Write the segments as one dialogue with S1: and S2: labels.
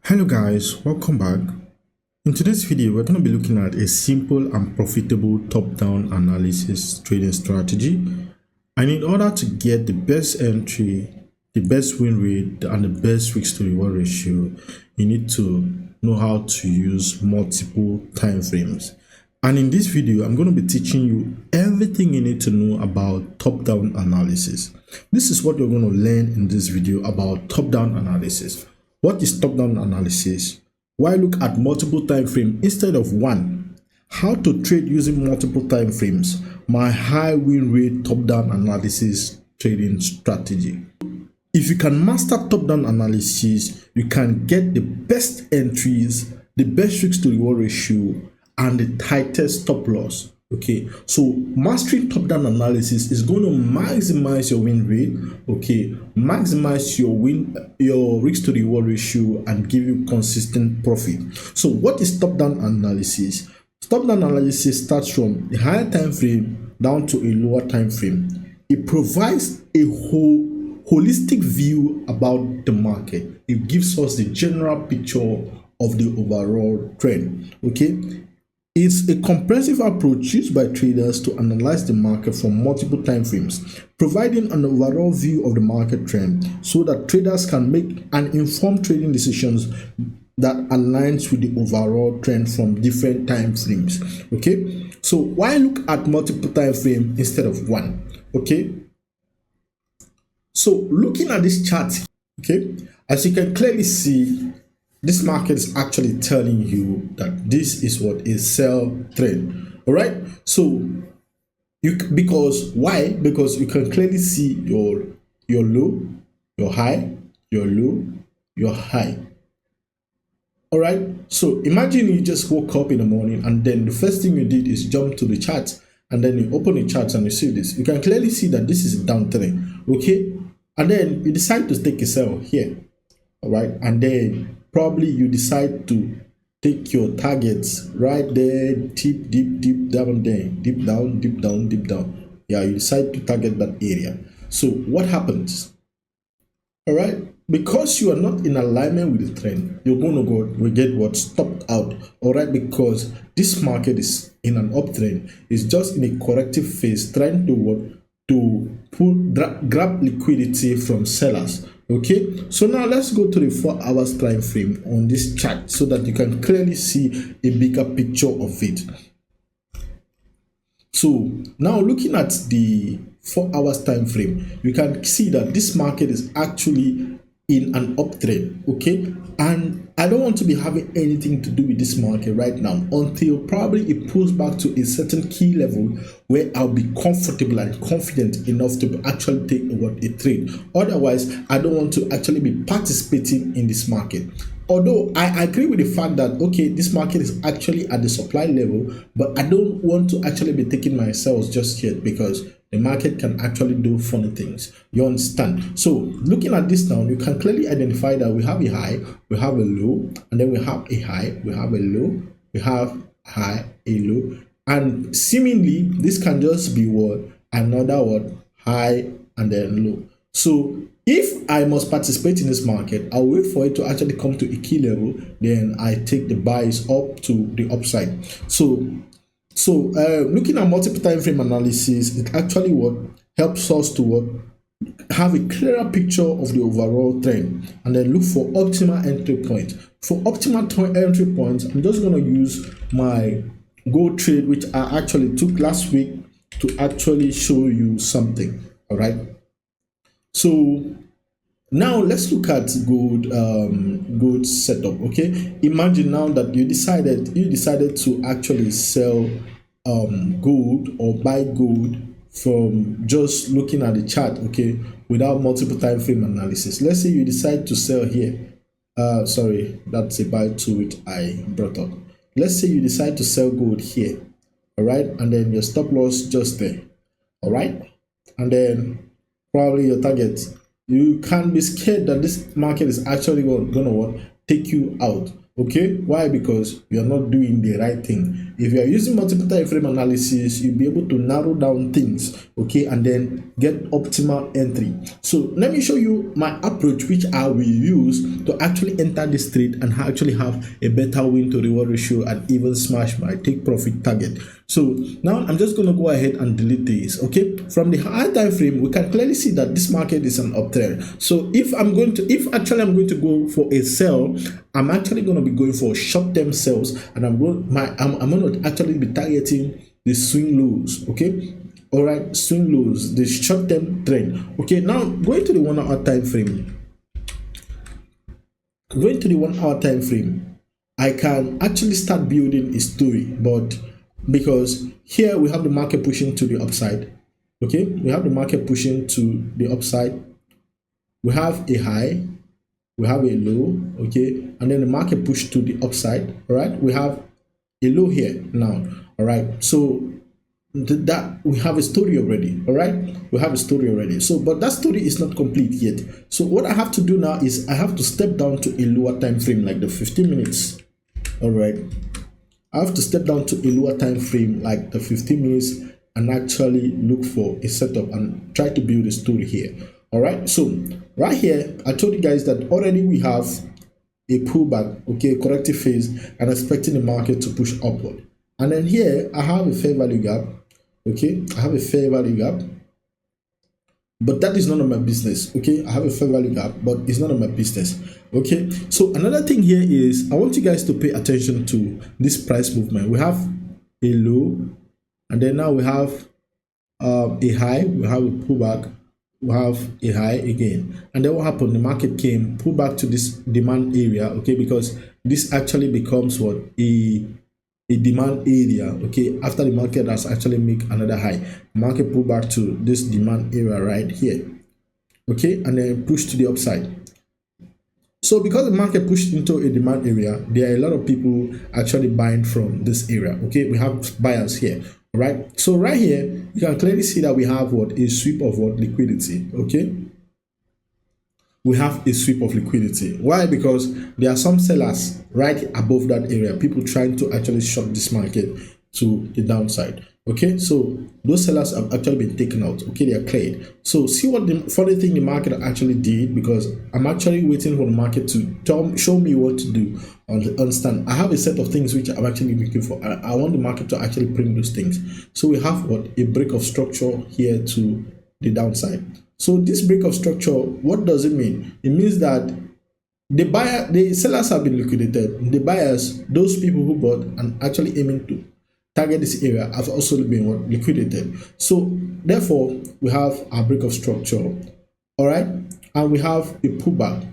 S1: Hello guys, welcome back. In today's video, we're going to be looking at a simple and profitable top-down analysis trading strategy. And in order to get the best entry, the best win rate, and the best risk to reward ratio, you need to know how to use multiple time frames. And in this video, I'm going to be teaching you everything you need to know about top-down analysis. This is what you're going to learn in this video about top-down analysis. What is top-down analysis? Why look at multiple time frames instead of one? How to trade using multiple time frames? My high win rate top-down analysis trading strategy. If you can master top-down analysis, you can get the best entries, the best risk to reward ratio, and the tightest stop loss. Okay, so mastering top-down analysis is going to maximize your win rate, okay, maximize your risk to reward ratio, and give you consistent profit. So what is top-down analysis? Top-down analysis starts from the higher time frame down to a lower time frame. It provides a holistic view about the market. It gives us the general picture of the overall trend. Okay, it's a comprehensive approach used by traders to analyze the market from multiple time frames, providing an overall view of the market trend so that traders can make an informed trading decisions that aligns with the overall trend from different time frames. Okay, so why look at multiple time frames instead of one? Okay, so looking at this chart, okay, as you can clearly see, this market is actually telling you that this is what is sell trend. All right, so because why? Because you can clearly see your low, your high, your low, your high. All right, so imagine you just woke up in the morning and then the first thing you did is jump to the chart, and then you open the chart and you see this. You can clearly see that this is a downtrend. Okay, and then you decide to take a sell here. All right, and then probably you decide to take your targets right there, deep down there, deep down. Yeah, you decide to target that area. So what happens? All right, because you are not in alignment with the trend, you're going to get what stopped out. All right, because this market is in an uptrend, it's just in a corrective phase, trying to grab liquidity from sellers. Okay, so now let's go to the 4 hours time frame on this chart so that you can clearly see a bigger picture of it. So now looking at the 4 hours time frame, you can see that this market is actually in an uptrend. Okay, and I don't want to be having anything to do with this market right now until probably it pulls back to a certain key level where I'll be comfortable and confident enough to actually take a trade. Otherwise, I don't want to actually be participating in this market. Although I agree with the fact that, okay, this market is actually at the supply level, but I don't want to actually be taking my sales just yet because the market can actually do funny things. You understand? So looking at this now, you can clearly identify that we have a high, we have a low, and then we have a high, we have a low, we have a high, a low, and seemingly this can just be what? Another what? High and then low. So if I must participate in this market, I'll wait for it to actually come to a key level, then I take the buys up to the upside. So looking at multiple time frame analysis, it actually what helps us to have a clearer picture of the overall trend and then look for optimal entry point. For optimal entry points, I'm just going to use my gold trade, which I actually took last week to actually show you something. All right, so now let's look at gold setup. Okay, imagine now that you decided to actually sell gold or buy gold from just looking at the chart, okay, without multiple time frame analysis. Let's say you decide to sell here. Sorry, that's a buy to which I brought up. Let's say you decide to sell gold here, all right, and then your stop loss just there, all right, and then probably your target. You can't be scared that this market is actually going to take you out. Okay, why? Because you are not doing the right thing. If you are using multiple time frame analysis, you'll be able to narrow down things, okay, and then get optimal entry. So let me show you my approach, which I will use to actually enter this trade and actually have a better win to reward ratio and even smash my take profit target. So now I'm just going to go ahead and delete this. Okay, from the high time frame, we can clearly see that this market is an uptrend. So if I'm going to go for a sell, I'm actually going to be going for short-term sells, and I'm going to actually be targeting the swing lows. Okay, all right, swing lows, the short-term trend. Okay, now going to the 1 hour time frame. Going to the 1 hour time frame, I can actually start building a story, but because here we have the market pushing to the upside. Okay, we have the market pushing to the upside. We have a high, we have a low, okay, and then the market pushed to the upside. All right, we have a low here now. All right, so that we have a story already. All right, we have a story already. So but that story is not complete yet. So what I have to do now is I have to step down to a lower time frame, like the 15 minutes. All right, I have to step down to a lower time frame like the 15 minutes and actually look for a setup and try to build a story here. All right, so right here I told you guys that already we have a pullback, okay, corrective phase, and expecting the market to push upward. And then here I have a fair value gap. Okay, I have a fair value gap, but that is none of my business. Okay, I have a fair value gap, but it's none of my business. Okay, so another thing here is I want you guys to pay attention to this price movement. We have a low, and then now we have a high, we have a pullback, we have a high again, and then what happened? The market came, pull back to this demand area. Okay, because this actually becomes what a demand area. Okay, after the market has actually make another high, market pull back to this demand area right here. Okay, and then push to the upside. So because the market pushed into a demand area, there are a lot of people actually buying from this area. Okay, we have buyers here. All right, so right here you can clearly see that we have what a sweep of what liquidity. Okay, we have a sweep of liquidity. Why? Because there are some sellers right above that area, people trying to actually short this market to the downside. Okay, so those sellers have actually been taken out. Okay, they are cleared. So see what the funny thing the market actually did, because I'm actually waiting for the market to show me what to do. Understand? I have a set of things which I'm actually looking for. I want the market to actually bring those things. So we have what a break of structure here to the downside. So this break of structure, what does it mean? It means that the sellers have been liquidated. The buyers, those people who bought and actually aiming to target this area, have also been liquidated. So therefore we have a break of structure. All right, and we have a pullback.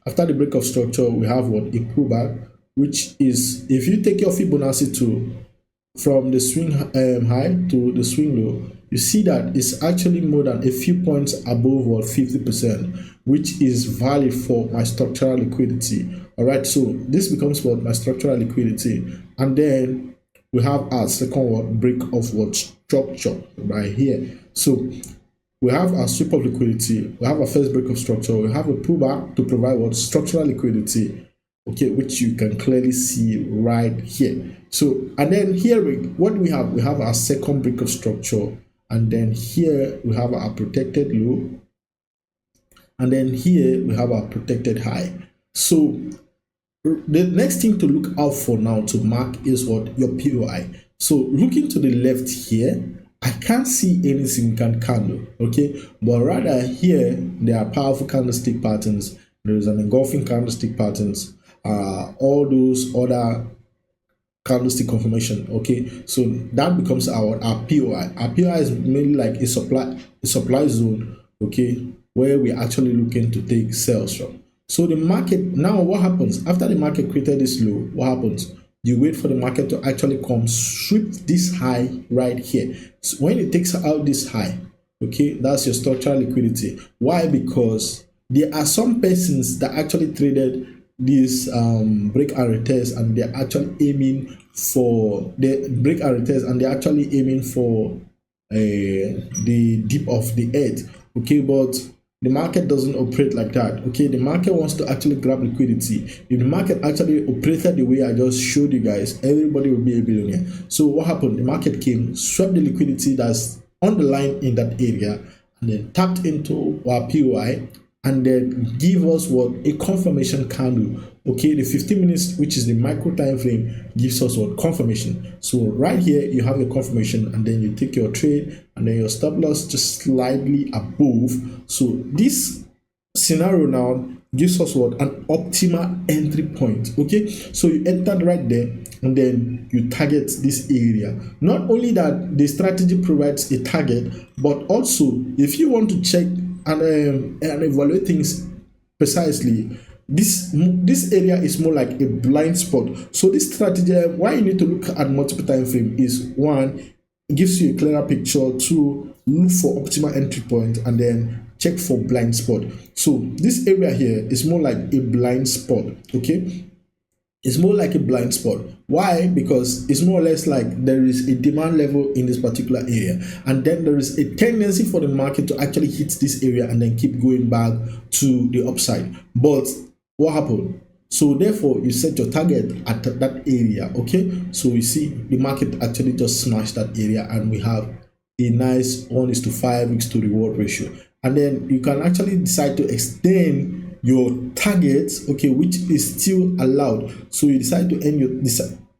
S1: After the break of structure, we have what a pullback, which is, if you take your Fibonacci from the swing high to the swing low, you see that it's actually more than a few points above what 50%, which is valid for my structural liquidity. All right, so this becomes what my structural liquidity, and then we have our second what break of what structure right here. So we have our sweep of liquidity, we have a first break of structure, we have a pullback to provide what structural liquidity, okay, which you can clearly see right here. So and then here what we have our second break of structure, and then here we have our protected low, and then here we have our protected high. So the next thing to look out for now to mark is what your POI. So looking to the left here, I can't see any significant candle, okay, but rather here there are powerful candlestick patterns. There is an engulfing candlestick patterns, all those other candlestick confirmation. Okay, so that becomes our POI. Our POI is mainly like a supply zone, okay, where we're actually looking to take sales from. So the market now, what happens after the market created this low? What happens? You wait for the market to actually come sweep this high right here. So when it takes out this high, okay, that's your structural liquidity. Why? Because there are some persons that actually traded this break and retest, and they're actually aiming for the break and retest, and they're actually aiming for the dip of the earth. Okay, but the market doesn't operate like that. Okay, the market wants to actually grab liquidity. If the market actually operated the way I just showed you guys, everybody will be a billionaire. So what happened? The market came, swept the liquidity that's on the line in that area, and then tapped into our POI, and then give us what? A confirmation candle. Okay, the 15 minutes, which is the micro time frame, gives us what? Confirmation. So right here you have a confirmation, and then you take your trade, and then your stop loss just slightly above. So this scenario now gives us what? An optimal entry point. Okay, so you entered right there, and then you target this area. Not only that the strategy provides a target, but also if you want to check and evaluate things precisely, this area is more like a blind spot. So this strategy, why you need to look at multiple time frame is, one, it gives you a clearer picture. Two, look for optimal entry point, and then check for blind spot. So this area here is more like a blind spot. Okay, it's more like a blind spot. Why? Because it's more or less like there is a demand level in this particular area, and then there is a tendency for the market to actually hit this area and then keep going back to the upside. But what happened? So therefore you set your target at that area. Okay, so you see the market actually just smashed that area, and we have a nice 1:5 risk to reward ratio. And then you can actually decide to extend your targets, okay, which is still allowed. So you decide to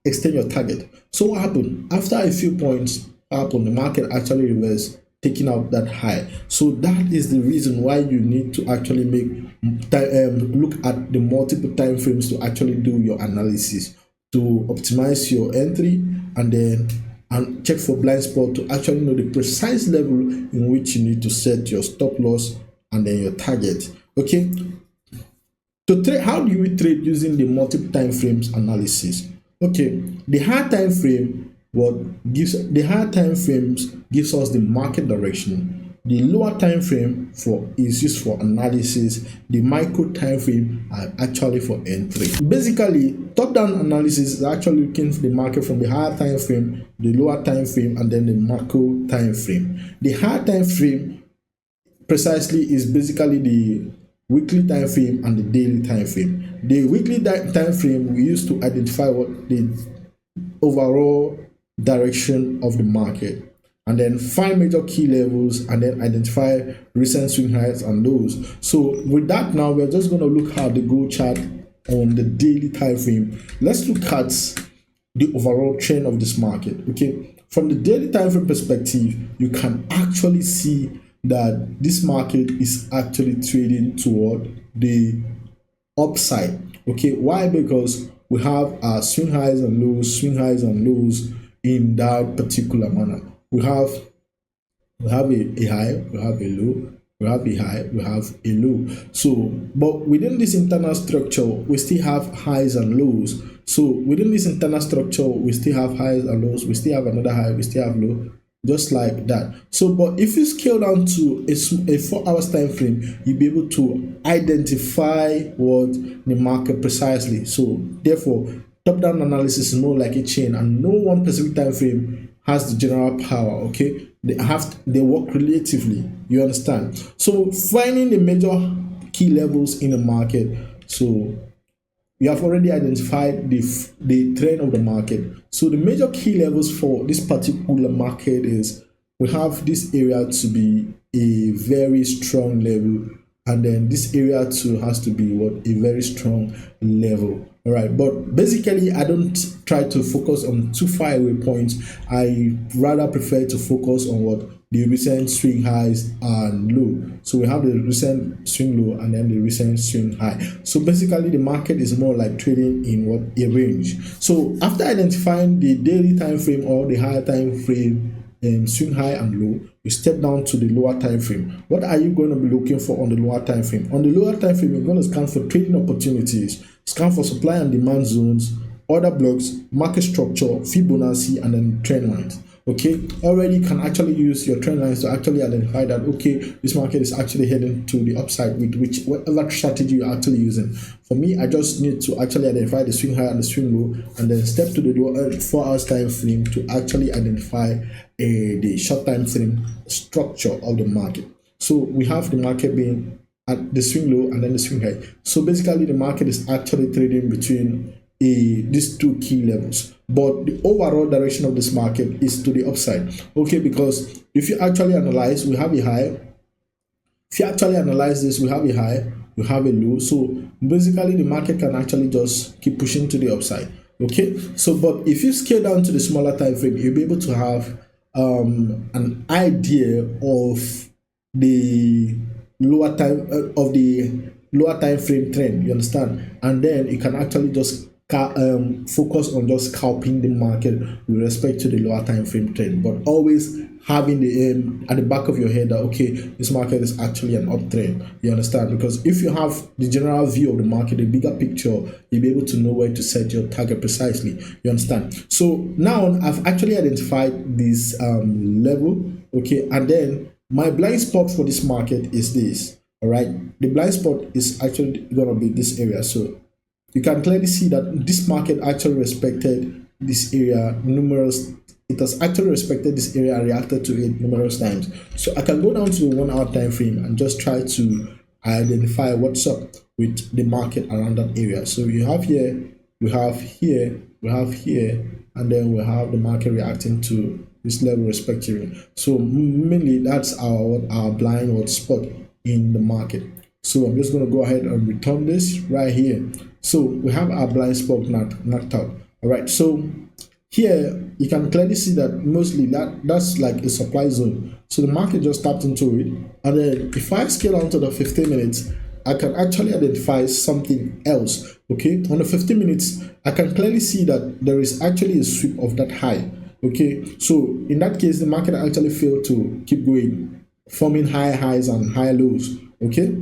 S1: extend your target. So what happened? After a few points happened, the market actually reversed, taking out that high. So that is the reason why you need to actually look at the multiple time frames to actually do your analysis, to optimize your entry, and then check for blind spot to actually know the precise level in which you need to set your stop loss and then your target. Okay, to trade, how do we trade using the multiple time frames analysis? Okay, the high time frame gives us the market direction. The lower time frame is used for analysis. The micro time frame are actually for entry. Basically, top-down analysis is actually looking for the market from the higher time frame, the lower time frame, and then the macro time frame. The higher time frame precisely is basically the weekly time frame and the daily time frame. The weekly time frame we use to identify what the overall direction of the market, and then find major key levels, and then identify recent swing highs and lows. So with that, now we're just going to look at the growth chart on the daily time frame. Let's look at the overall trend of this market. Okay, from the daily time frame perspective, you can actually see that this market is actually trading toward the upside. Okay, why? Because we have our swing highs and lows in that particular manner. We have a high, we have a low, we have a high, we have a low. So, but within this internal structure, we still have highs and lows. So within this internal structure, we still have highs and lows, we still have another high, we still have low, just like that. So, but if you scale down to a 4 hours time frame, you'll be able to identify what the market precisely. So therefore, top-down analysis is more like a chain, and no one specific time frame has the general power. Okay, they work relatively, you understand? So finding the major key levels in the market, so we have already identified the trend of the market. So the major key levels for this particular market is, we have this area to be a very strong level, and then this area too has to be what? A very strong level. All right, but basically I don't try to focus on too far away points. I rather prefer to focus on what? The recent swing highs and low. So we have the recent swing low and then the recent swing high. So basically the market is more like trading in what? A range. So after identifying the daily time frame or the higher time frame, swing high and low, you step down to the lower time frame. What are you going to be looking for on the lower time frame? On the lower time frame, you're going to scan for trading opportunities, scan for supply and demand zones, order blocks, market structure, Fibonacci, and then trend lines. Okay, already you can actually use your trend lines to actually identify that, okay, this market is actually heading to the upside with whatever strategy you're actually using. For me, I just need to actually identify the swing high and the swing low, and then step to the 4 hours time frame to actually identify the short time frame structure of the market. So we have the market being at the swing low and then the swing high. So basically the market is actually trading between these two key levels, but the overall direction of this market is to the upside. Okay, because if you actually analyze, we have a high. If you actually analyze this, we have a high, we have a low. So basically the market can actually just keep pushing to the upside. Okay, so but if you scale down to the smaller time frame, you'll be able to have an idea of the lower time frame trend, you understand, and then you can actually just focus on just scalping the market with respect to the lower time frame trend, but always having the aim at the back of your head that okay, this market is actually an uptrend, you understand, because if you have the general view of the market, the bigger picture, you'll be able to know where to set your target precisely, you understand. So now I've actually identified this level, okay, and then my blind spot for this market is this. All right, the blind spot is actually going to be this area. So you can clearly see that this market actually respected this area numerous. It has actually respected this area and reacted to it numerous times. So I can go down to the 1 hour time frame and just try to identify what's up with the market around that area. So you have here, we have here, we have here, and then we have the market reacting to this level respectively. So mainly that's our blind spot in the market. So I'm just going to go ahead and return this right here. So we have our blind spot knocked out. All right, so here you can clearly see that mostly that's like a supply zone. So the market just tapped into it, and then if I scale onto the 15 minutes, I can actually identify something else. Okay, on the 15 minutes, I can clearly see that there is actually a sweep of that high. Okay, so in that case, the market actually failed to keep going, forming high highs and high lows. Okay,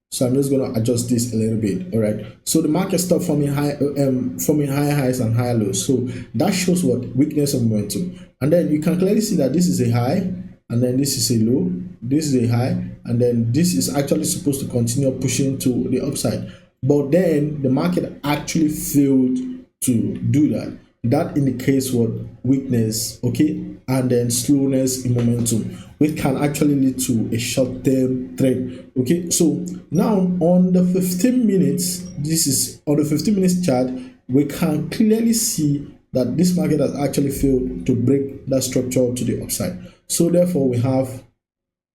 S1: so I'm just going to adjust this a little bit. All right, so the market stopped forming high highs and high lows. So that shows what? Weakness of momentum. And then you can clearly see that this is a high, and then this is a low, this is a high, and then this is actually supposed to continue pushing to the upside. But then the market actually failed to do that. That indicates what? Weakness, okay, and then slowness in momentum, which can actually lead to a short-term trend. Okay, so now on the 15 minutes, this is on the 15 minutes chart, we can clearly see that this market has actually failed to break that structure to the upside. So therefore, we have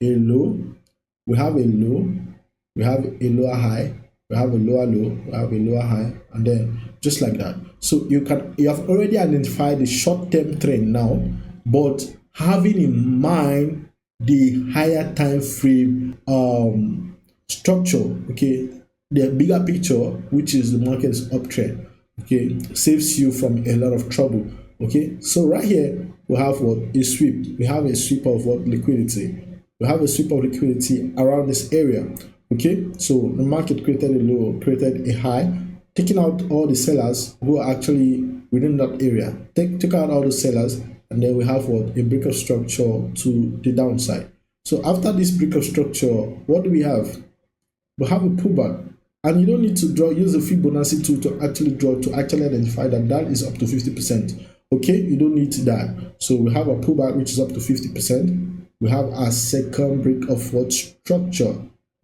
S1: a low, we have a low, we have a lower high, we have a lower low, we have a lower high, and then just like that. So you have already identified the short-term trend now, but having in mind the higher time frame structure, okay, the bigger picture, which is the market's uptrend, okay, saves you from a lot of trouble. Okay, so right here we have what? A sweep. We have a sweep of what? Liquidity. We have a sweep of liquidity around this area. Okay, so the market created a low, created a high, taking out all the sellers who are actually within that area. Take out all the sellers, and then we have what? A break of structure to the downside. So after this break of structure, what do we have? We have a pullback, and you don't need to use the Fibonacci tool to actually identify that that is up to 50%. Okay, you don't need that. So we have a pullback which is up to 50%. We have our second break of what? Structure.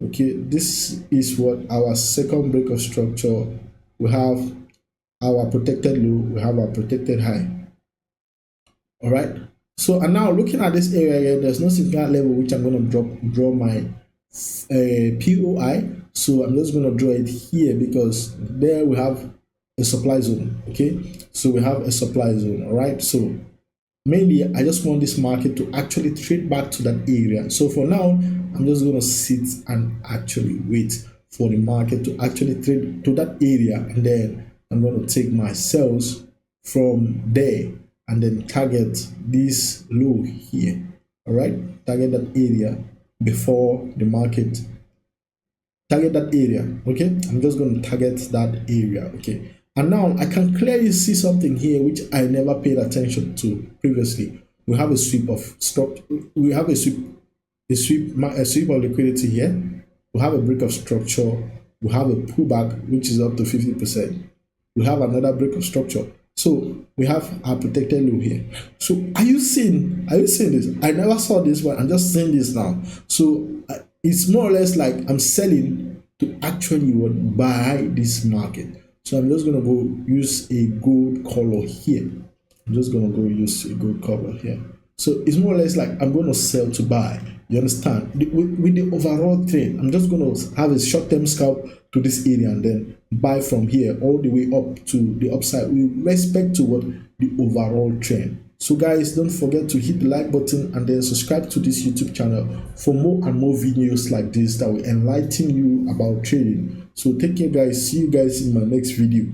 S1: Okay, this is what our second break of structure. We have our protected low, we have our protected high. All right, so and now looking at this area here, there's no significant level which I'm going to draw my POI. So I'm just going to draw it here because there we have a supply zone. Okay, so we have a supply zone. All right, so mainly I just want this market to actually trade back to that area. So for now, I'm just going to sit and actually wait for the market to actually trade to that area, and then I'm going to take my sells from there and then target this low here. All right, target that area before the market. Target that area. Okay, I'm just going to target that area. Okay, and now I can clearly see something here which I never paid attention to previously. We have a sweep of stock. We have a sweep of liquidity here. We have a break of structure. We have a pullback which is up to 50%. We have another break of structure. So we have our protected low here. So are you seeing this? I never saw this one. I'm just saying this now. So it's more or less like I'm selling to actually buy this market. So I'm just gonna go use a gold color here. I'm just gonna go use a gold color here. So it's more or less like I'm going to sell to buy. You understand? With the overall trend, I'm just going to have a short-term scalp to this area and then buy from here all the way up to the upside with respect to what the overall trend. So guys, don't forget to hit the like button and then subscribe to this YouTube channel for more and more videos like this that will enlighten you about trading. So take care guys. See you guys in my next video.